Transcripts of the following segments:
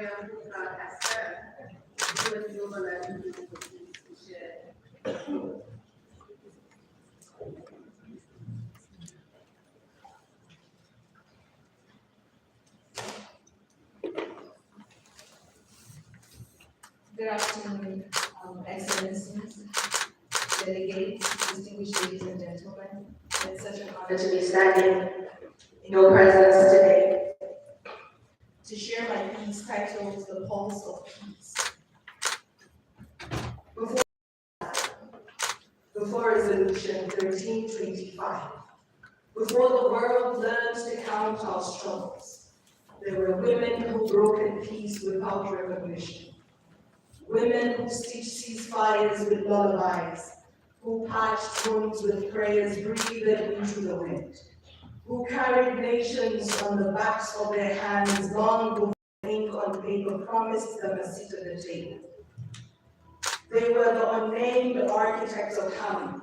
Mariam who God has sent to a global and beautiful to share. Good afternoon, Excellencies, delegates, distinguished ladies and gentlemen. It's such an honor to be standing in your presence today to share my piece titled The Pulse of Peace. Before Resolution 1325, before the world learned to count our struggles, there were women who broke in peace without recognition. Women who stitched ceasefires with lullabies, who patched wounds with prayers breathed into the wind, who carried nations on the backs of their hands long before ink on paper promised them a seat at the table. They were the unnamed architects of Ham,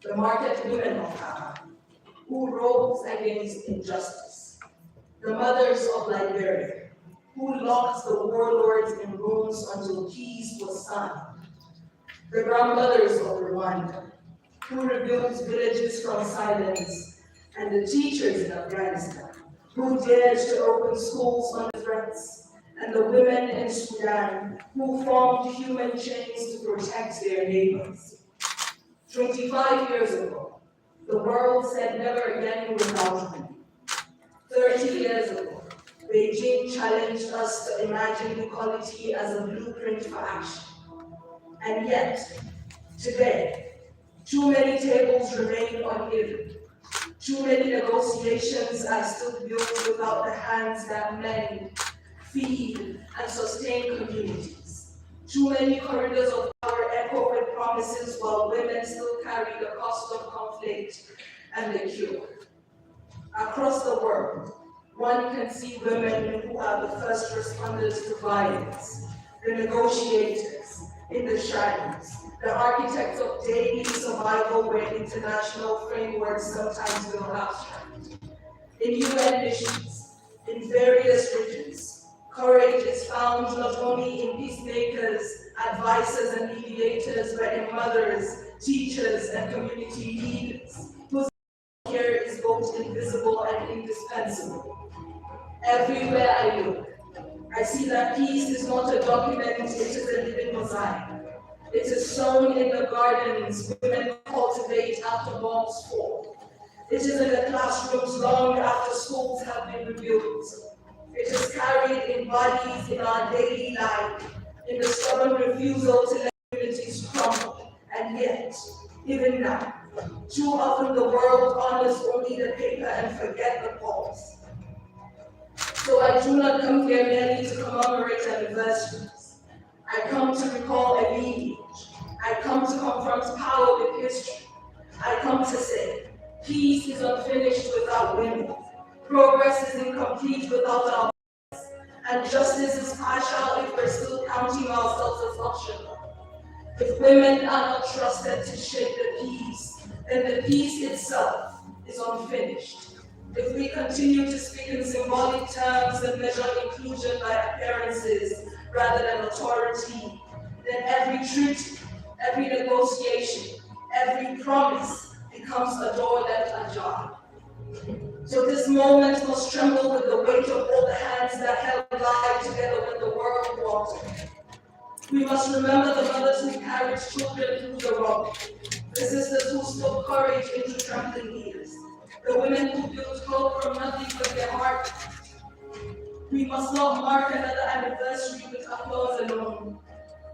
the market women of Ham, who rose against injustice, the mothers of Liberia, who locked the warlords in rooms until peace was signed, the grandmothers of Rwanda, who rebuilt villages from silence, and the teachers in Afghanistan, who dared to open schools under threats, and the women in Sudan, who formed human chains to protect their neighbors. 25 years ago, the world said never again without women. 30 years ago, Beijing challenged us to imagine equality as a blueprint for action. And yet, today, too many tables remain uneven. Too many negotiations are still built without the hands that mend, feed, and sustain communities. Too many corridors of power echo with promises while women still carry the cost of conflict and the cure. Across the world, one can see women who are the first responders to violence, the negotiators in the shadows, the architects of daily survival where international frameworks sometimes feel abstract. In UN missions, in various regions, courage is found not only in peacemakers, advisors, and mediators, but in mothers, teachers, and community leaders whose care is both invisible and indispensable. Everywhere I look, I see that peace is not a document, it is a living mosaic. It is sown in the gardens women cultivate after bombs fall. It is in the classrooms long after schools have been rebuilt. It is carried in bodies in our daily life, in the stubborn refusal to let communities crumble. And yet, even now, too often the world honors only the paper and forget the pulse. So I do not come here merely to commemorate anniversaries. I come to recall a lineage. I come to confront power with history. I come to say, peace is unfinished without women. Progress is incomplete without our voice. And justice is partial if we're still counting ourselves as optional. If women are not trusted to shape the peace, then the peace itself is unfinished. If we continue to speak in symbolic terms and measure inclusion by appearances rather than authority, then every treaty, every negotiation, every promise becomes a door left ajar. So this moment must tremble with the weight of all the hands that held life together when the world walked away. We must remember the mothers who carried children through the rock, the sisters who spoke courage into trembling ears, the women who built hope from nothing but their heart. We must not mark another anniversary with applause alone.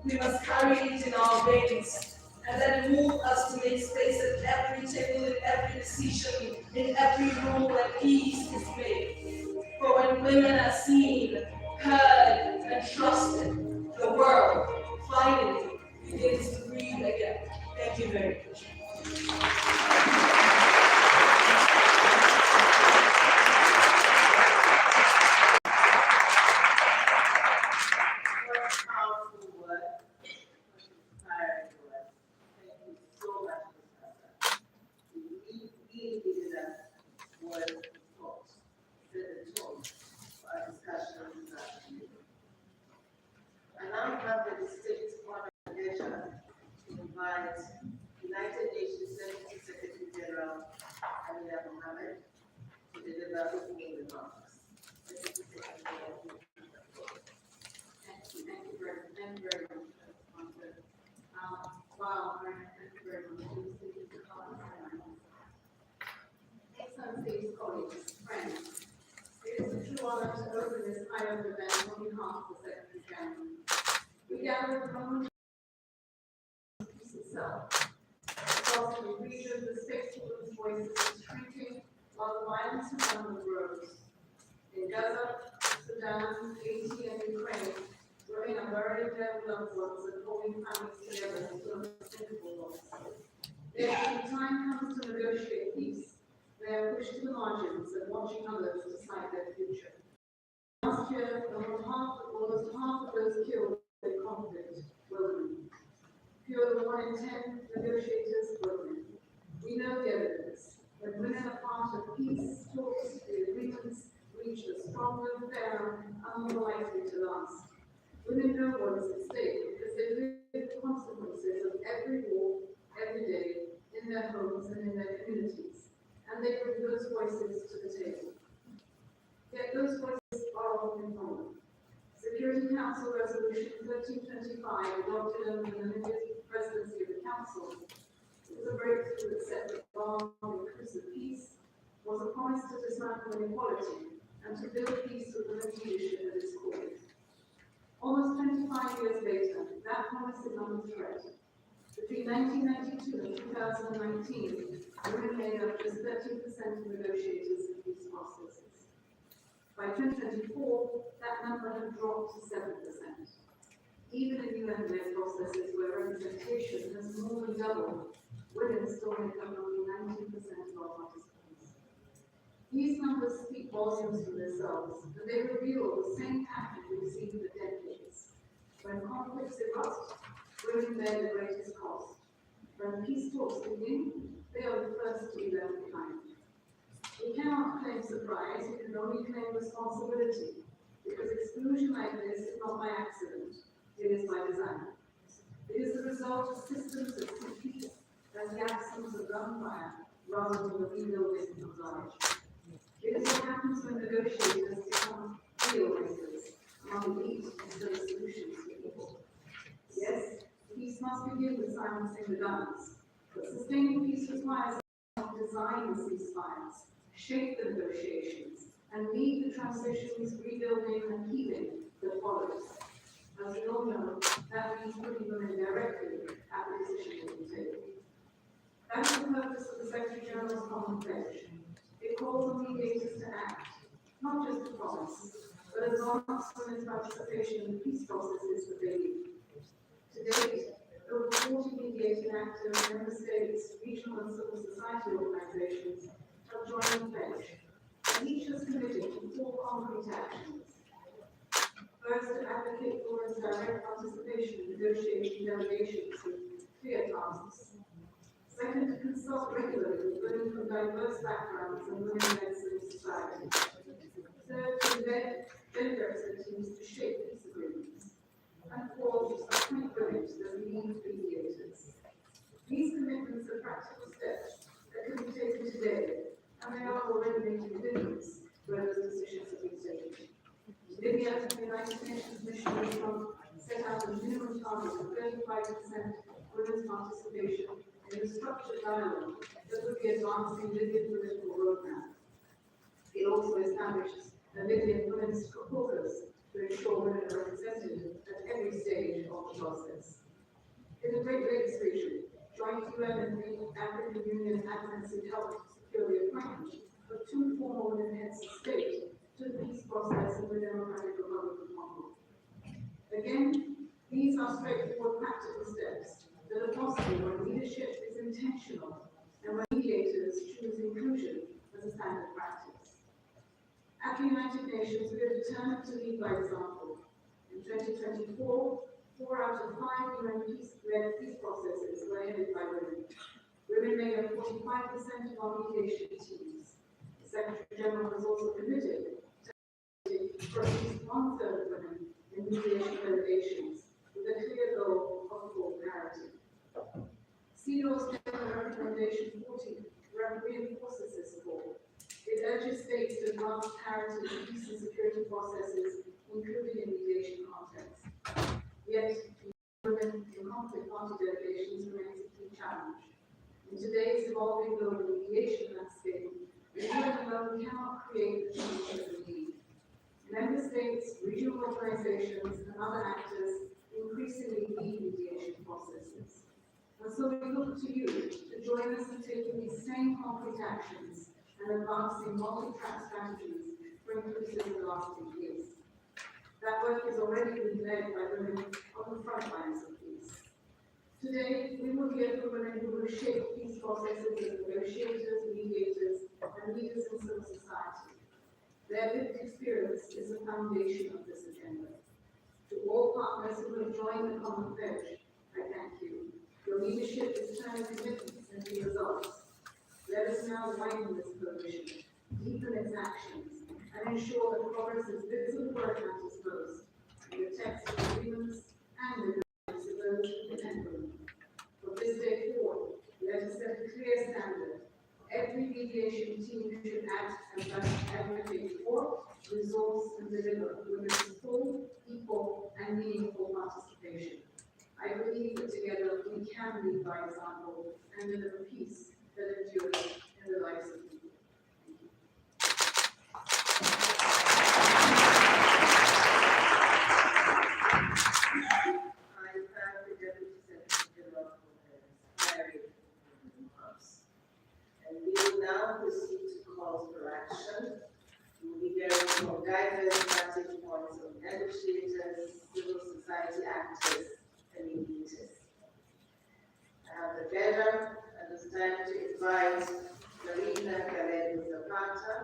We must carry it in our veins and let it move us to make space at every table, in every decision, in every room where peace is made. For when women are seen, heard, and trusted, the world finally begins to breathe again. Thank you very much. kind of event on behalf of the Secretary General. We gather from the peace itself. Across the region, the space for those voices is shrinking while the violence around them grows. In Gaza, Sudan, Haiti, and Ukraine, women are burying their loved ones and holding families together until unthinkable loss. Yet, when time comes to negotiate peace, they are pushed to the margins and watching others decide their future. Last year, almost half of those killed in conflict were women. Fewer than 1 in 10 negotiators were women. We know the evidence. When women are part of peace talks, the agreements reach a stronger, fairer, and more likely to last. Women know what is at stake because they live the consequences of every war, every day, in their homes and in their communities, and they bring those voices to the table. Yet those voices are often ignored. Security Council Resolution 1325, adopted under the Namibian presidency of the Council, was a breakthrough that set the bar for inclusive peace, was a promise to dismantle inequality, and to build peace with the leadership at its core. Almost 25 years later, that promise is under threat. Between 1992 and 2019, women made up just 13% of negotiators in peace processes. By 2024, that number had dropped to 7%. Even in UN-led processes where representation has more than doubled, women still make up only 19% of our participants. These numbers speak volumes for themselves, and they reveal the same pattern we've seen for decades. When conflicts erupt, women bear the greatest cost. When peace talks begin, they are the first to be left behind. We cannot claim surprise, we can only claim responsibility, because exclusion like this is not by accident, it is by design. It is the result of systems that see peace as the absence of gunfire rather than the rebuilding of knowledge. It is what happens when negotiators become deal makers among elite instead of solutions for people. Yes, peace must begin with silencing the guns, but sustaining peace requires us to design the ceasefires, shape the negotiations, and lead the transitions, rebuilding, and healing that follows. As we all know, that means putting women directly at the decision-making table. That is the purpose of the Secretary General's Common Pledge. It calls on mediators to act, not just to promise, but advance women's participation in peace processes that they lead. To date, over 40 mediating actors, member states, regional and civil society organizations have joined the pledge, and each has committed to 4 concrete actions. First, to advocate for and direct participation in negotiating delegations with clear tasks. Second, to consult regularly with women from diverse backgrounds and women-led civil society. Third, to embed gender expertise to shape peace agreements. And fourth, to appoint women as lead mediators. These commitments are practical steps that can be taken today, and they are already making a difference where those decisions have been taken. Libya, the United Nations mission set out a minimum target of 35% women's participation in a structured dialogue that would be advancing Libyan political roadmap. It also established a Libyan women's caucus to ensure women are represented at every stage of the process. In the Great Lakes region, joint UN and the African Union advocacy helped secure the appointment of 2 former women heads of state to the peace process in the Democratic Republic of Congo. Again, these are straightforward practical steps that are possible when leadership is intentional and when mediators choose inclusion as a standard practice. At the United Nations, we are determined to lead by example. In 2024, 4 out of 5 UN peace-led peace processes were headed by women. Women made up 45% of our mediation teams. The Secretary General has also committed for at least 1/3 women in mediation delegations, with a clear goal of full parity. CEDAW's General Recommendation 40 reinforces this goal. It urges states to advance parity in peace and security processes, including in mediation contexts. Yet, women in conflict party delegations remains a key challenge. In today's evolving global mediation landscape, the UN alone cannot create the change that we need. Member states, regional organizations, and other actors increasingly lead mediation processes. And so we look to you to join us in taking these same concrete actions and advancing multi-track strategies for inclusive and lasting peace. That work is already being led by women on the front lines of peace. Today, we will hear from women who will shape peace processes as negotiators, mediators, and leaders in civil society. Their lived experience is the foundation of this agenda. To all partners who have joined the Common Pledge, I thank you. Your leadership is turning commitments into results. Let us now widen this coalition, deepen its actions, and ensure that progress is visible where it matters most, in the text of agreements and in the lives of those who depend on them. From this day forward, let us set a clear standard. Every mediation team should act and advocate for, resource, and deliver women's full, equal, and meaningful participation. I believe that together we can lead by example and deliver peace that endures in the lives of people. I thank the Deputy Secretary General for very remarks. And we will now proceed to calls for action. We will be hearing from diverse vantage points of negotiators, civil society actors, and mediators. I have the pleasure at this time to invite Marina Galedo Zapata,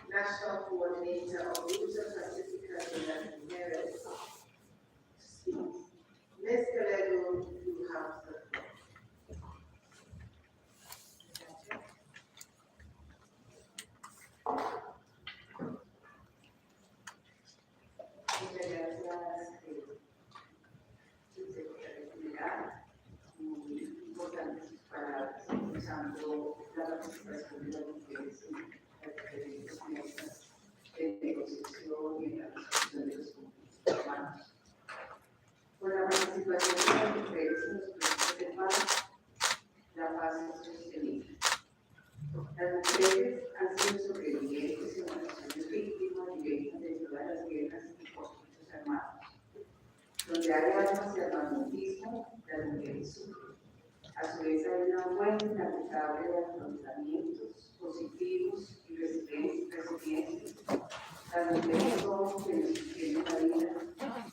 National Coordinator of Ruta Pacifica de las Mujeres, to speak. Ms. Galedo, you have the floor. Muchas gracias, subsecretaria, muy importantes para impulsando la participación de las mujeres en las diferentes mesas de negociación y en la resolución de los conflictos humanos. Con la participación de las mujeres en los procesos de paz, la paz es sostenible. Las mujeres han sido sobrevivientes en ocasiones víctimas directas de todas las guerras y conflictos armados. Donde hay armas y armamentismo, las mujeres sufren. A su vez hay una fuente inagotable de afrontamientos positivos y resilientes. Las mujeres son quienes sostienen la vida,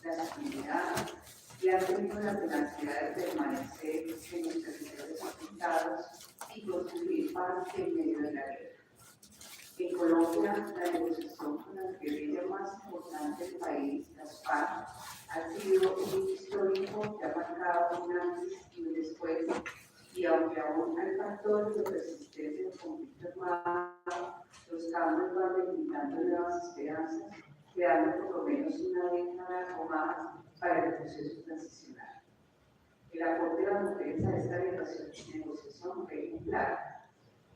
la seguridad y han tenido la tenacidad de permanecer en los territorios afectados y construir paz en medio de la guerra. En Colombia, la negociación con la guerrilla más importante del país, las FARC, ha sido un hito histórico que ha marcado un antes y un después, y aunque aún hay factores de resistencia del conflicto armado, los cambios van brindando nuevas esperanzas, creando por lo menos una década o más para el proceso transicional. El aporte de las mujeres a esta negociación fue ejemplar.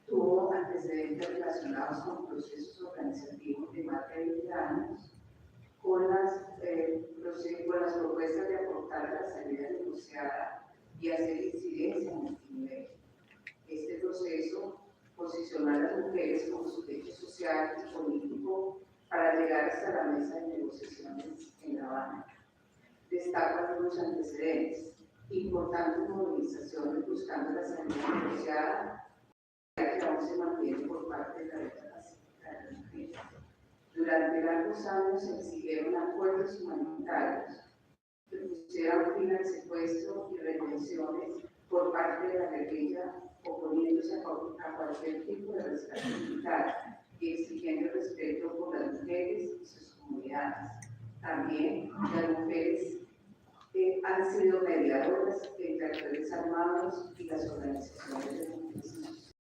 Tuvo antecedentes relacionados con procesos organizativos de más de 20 años, con las propuestas de aportar a la salida negociada y hacer incidencia en multinivel. Este proceso posicionó a las mujeres como sujeto social y político para llegar hasta la mesa de negociaciones en La Habana. Destacan algunos antecedentes, importantes movilizaciones buscando la salida negociada, que aún se mantiene por parte de la Ruta Pacífica de las Mujeres. Durante largos años se exigieron acuerdos humanitarios que pusieran fin al secuestro y retenciones por parte de la guerrilla, oponiéndose a cualquier tipo de rescate militar y exigiendo respeto por las mujeres y sus comunidades. También las mujeres han sido mediadoras entre actores armados y las organizaciones de mujeres.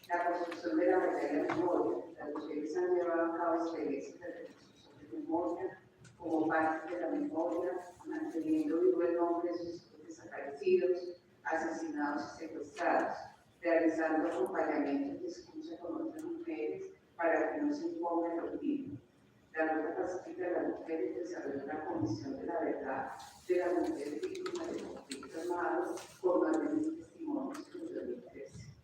La construcción de la verdadera memoria. Las mujeres han llevado a cabo experiencias de reconstrucción de memoria como parte de la memoria, manteniendo vivo el nombre de sus hijos desaparecidos, asesinados y secuestrados, realizando acompañamientos de escucha con otras mujeres para que no se imponga el olvido. La Ruta Pacífica de las Mujeres desarrolló una comisión de la verdad de las mujeres víctimas de conflicto armado con más de 1000 testimonios en 2013.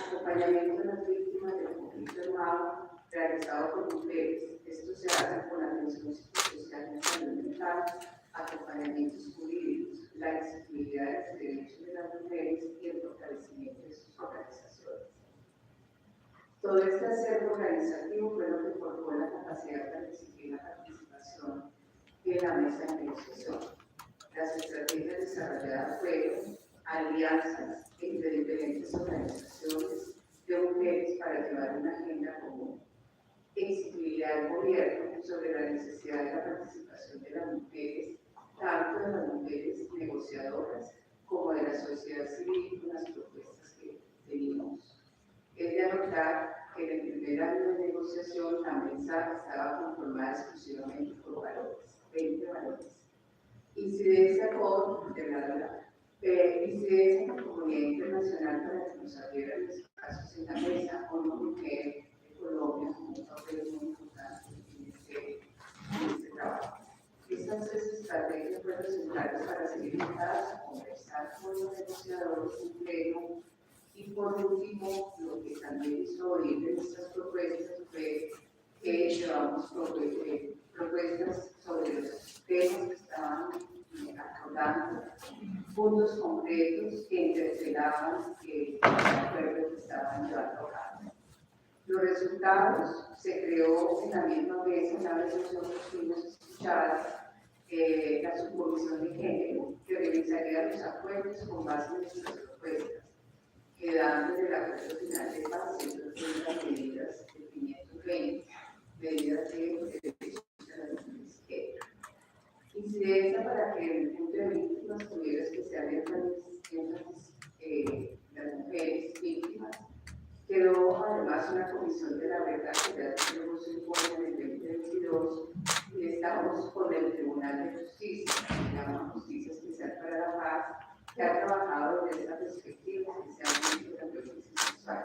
Acompañamiento de las víctimas del conflicto armado realizado por mujeres Esto se hace con atención psicosocial y salud mental, acompañamientos jurídicos, la accesibilidad de los derechos de las mujeres y el fortalecimiento de sus organizaciones. Todo este acervo organizativo fue lo que forjó la capacidad para exigir la participación en la mesa de negociación. Las estrategias desarrolladas fueron alianzas entre diferentes organizaciones de mujeres para llevar una agenda común, exigibilidad del gobierno sobre la necesidad de la participación de las mujeres, tanto de las mujeres negociadoras como de la sociedad civil con las propuestas que teníamos. Es de anotar que en el primer año de negociación la mesa estaba conformada exclusivamente por varones, 20 varones. Incidencia con incidencia con comunidad internacional para que nos abrieran espacios en la mesa, con una mujer de Colombia como un papel muy importante en este trabajo. Estas tres estrategias fueron centrales para ser invitadas a conversar con los negociadores en pleno. Y por último, lo que también hizo oír de nuestras propuestas fue que llevamos propuestas sobre los temas que estaban acordando, puntos concretos que interpelaban el acuerdo que estaban llevando a cabo. Los resultados se creó en la misma mesa, una vez nosotros fuimos escuchadas, la subcomisión de género, que organizaría los acuerdos con base en nuestras propuestas, quedando en el acuerdo final de paz 130 medidas de 520, medidas de derechos de las mujeres. Incidencia para que el punto de víctimas tuviera especial énfasis las mujeres víctimas. Quedó además una comisión de la verdad que ya tenemos un informe en el 2022 y estamos con el Tribunal de Justicia, que se llama Justicia Especial para la Paz, que ha trabajado desde esta perspectiva, especialmente con la violencia sexual.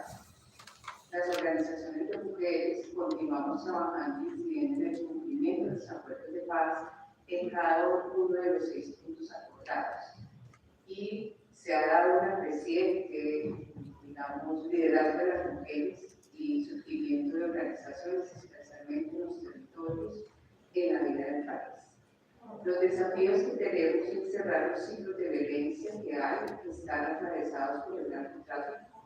Las organizaciones de mujeres continuamos trabajando y incidiendo en el cumplimiento de los acuerdos de paz en cada uno de los 6 puntos acordados. Y se ha dado una creciente, digamos, liderazgo de las mujeres y surgimiento de organizaciones, especialmente en los territorios, en la vida del país. Los desafíos que tenemos es cerrar los ciclos de violencia que hay, que están atravesados por el narcotráfico,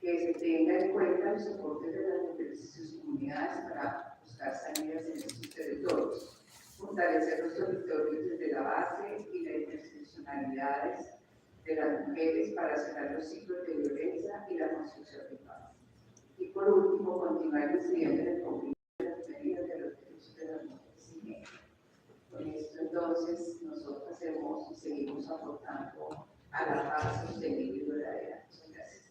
que se tenga en cuenta los soportes de las mujeres y sus comunidades para buscar salidas en estos territorios, fortalecer los territorios desde la base y las interseccionalidades de las mujeres para cerrar los ciclos de violencia y la construcción de paz. Y por último, continuar incidiendo en el cumplimiento de las medidas de los derechos de las mujeres y niñas. Con esto entonces nosotros hacemos y seguimos aportando a la paz sostenible y duradera. Muchas gracias.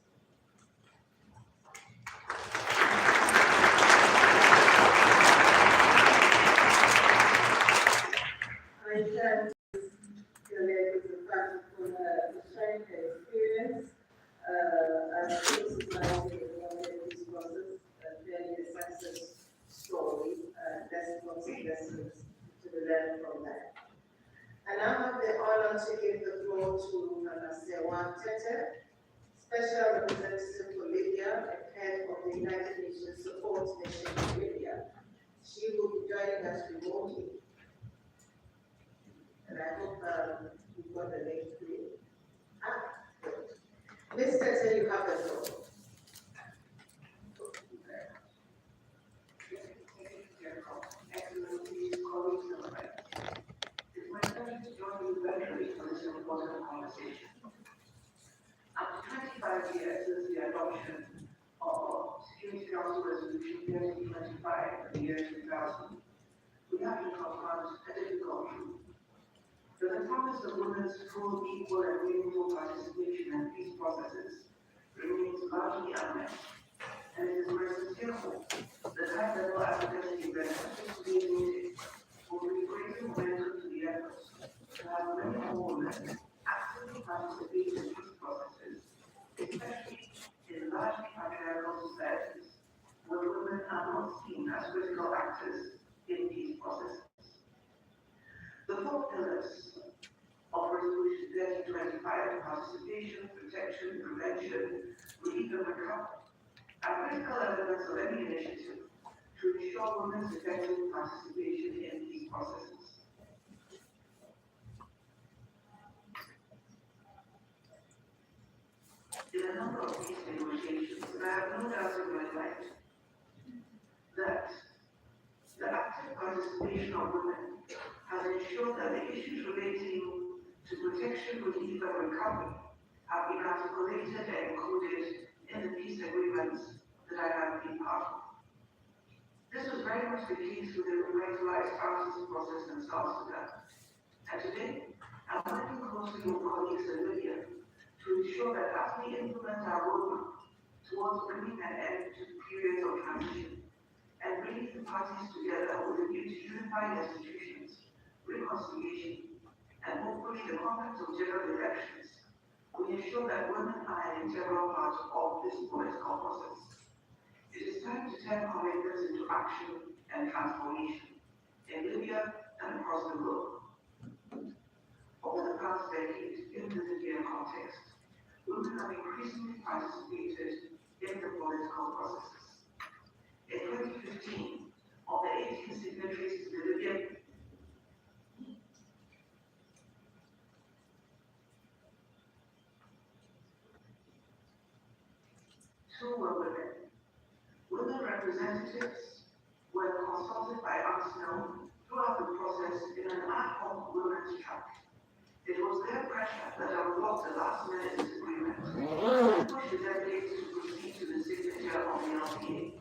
I thank the ladies and gentlemen for the strength and experience. And this is now this process, very a success story, that's lots of lessons to be learned from that. And I have the honor to give the floor to Sewa Tete, Special Representative for Libya and Head of the United Nations Support Mission in Libya. She will be joining us remotely. And I hope you've got the link through. Good. Ms. Tete, you have the floor. Excellencies, colleagues, and friends. It's my pleasure to join you virtually for this important conversation. After 25 years since the adoption of Security Council Resolution 1325 in the year 2000, we have to confront a difficult truth. That the promise of women's full, equal, and meaningful participation in peace processes remains largely unmet, and it is my sincere hope that high-level advocacy benefits being needed will bring greater momentum to the efforts to have many more women actively participate in peace processes, especially in largely patriarchal societies, where women are not seen as critical actors in peace processes. The 4 pillars of Resolution 1325, participation, protection, prevention, relief, and recovery, are critical elements of any initiative to to ensure women's effective participation in these processes. In a number of these negotiations, and I have no doubt in my mind that the active participation of women has ensured that the issues relating to protection, relief, and recovery have been articulated and included in the peace agreements that I have been part of. This was very much the case with the revitalized justice process in South Sudan. And today, I'm working closely with colleagues in Libya to ensure that as we implement our roadmap towards bringing an end to periods of transition and bringing the parties together with a view to unifying institutions, reconciliation, and hopefully the conduct of general elections, we ensure that women are an integral part of this political process. It is time to turn commitments into action and transformation in Libya and across the globe. Over the past decade, in the Libyan context, women have increasingly participated in the political processes. In 2015, of the 18 signatories to the Libyan two were women. Women representatives were consulted by UNSNO throughout the process in an ad hoc women's track. It was their pressure that unlocked the last-minute disagreement and pushed the delegates to proceed to the signature of the LPA.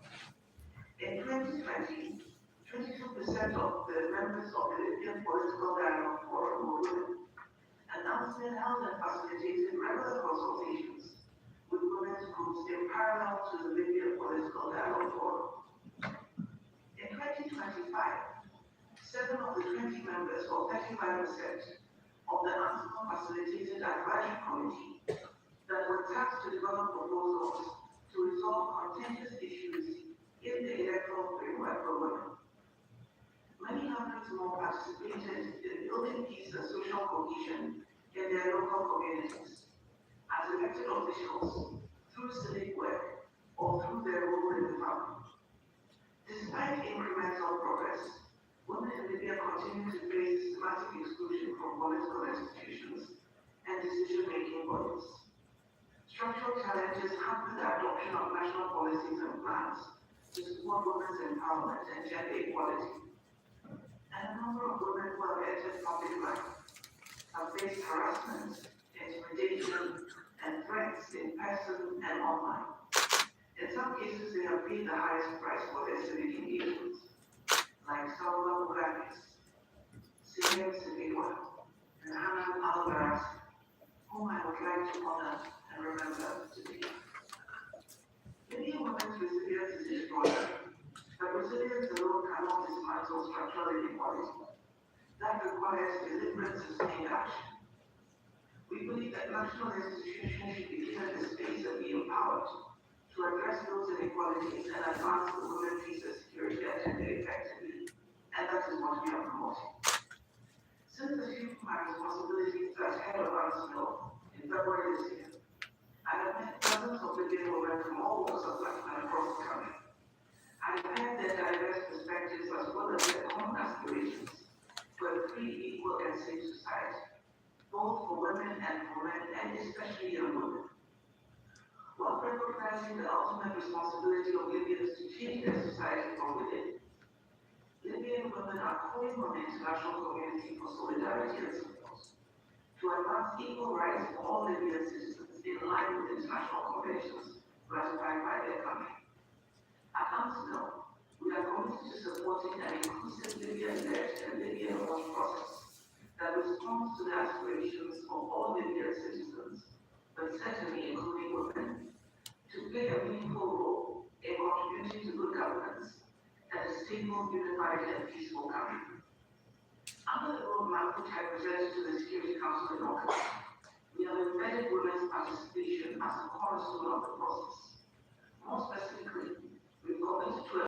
In 2020, 22% of the members of the Libyan Political Dialogue Forum were women, and UNSNO held and facilitated regular consultations with women's groups in parallel to the Libyan Political Dialogue Forum. In 2025, 7 of the 20 members, or 35%, of the UNSNO facilitated advisory committee that were tasked to develop proposals to resolve contentious issues in the electoral framework for women. Many hundreds more participated in building peace and social cohesion in their local communities as elected officials, through civic work, or through their role in the family. Despite incremental progress, women in Libya continue to face systematic exclusion from political institutions and decision-making bodies. Structural challenges hamper the adoption of national policies and plans to support women's empowerment and gender equality. And a number of women who have entered public life have faced harassment, intimidation, and threats in person and online. In some cases, they have paid the highest price for their civic engagement, like Salwa Muganis, Sinem Sibiwa, and Hanan Al-Barasi, whom I would like to honor and remember today. Many women's resilience is extraordinary, but resilience alone cannot dismantle structural inequality. That requires deliberate, sustained action. We believe that national institutions should be given the space and be empowered to address those inequalities and advance the women's peace and security agenda effectively, and that is what we are promoting. Since assuming my responsibilities as head of UNSNO in February this year, I have met dozens of Libyan women from all walks of life and across the country. I have heard their diverse perspectives as well as their common aspirations for a free, equal, and safe society, both for women and for men, and especially young women. While recognizing the ultimate responsibility of Libyans to change their society from within, Libyan women are calling on the international community for solidarity and support to advance equal rights for all Libyan citizens in line with international conventions ratified by their country. At UNSNO, we are committed to supporting an inclusive Libyan-led and Libyan-owned process that responds to the aspirations of all Libyan citizens, but certainly including women, to play a meaningful role in contributing to good governance and a stable, unified, and peaceful country. Under the roadmap which I presented to the Security Council in August, we have embedded women's participation as a cornerstone of the process. More specifically, we've committed to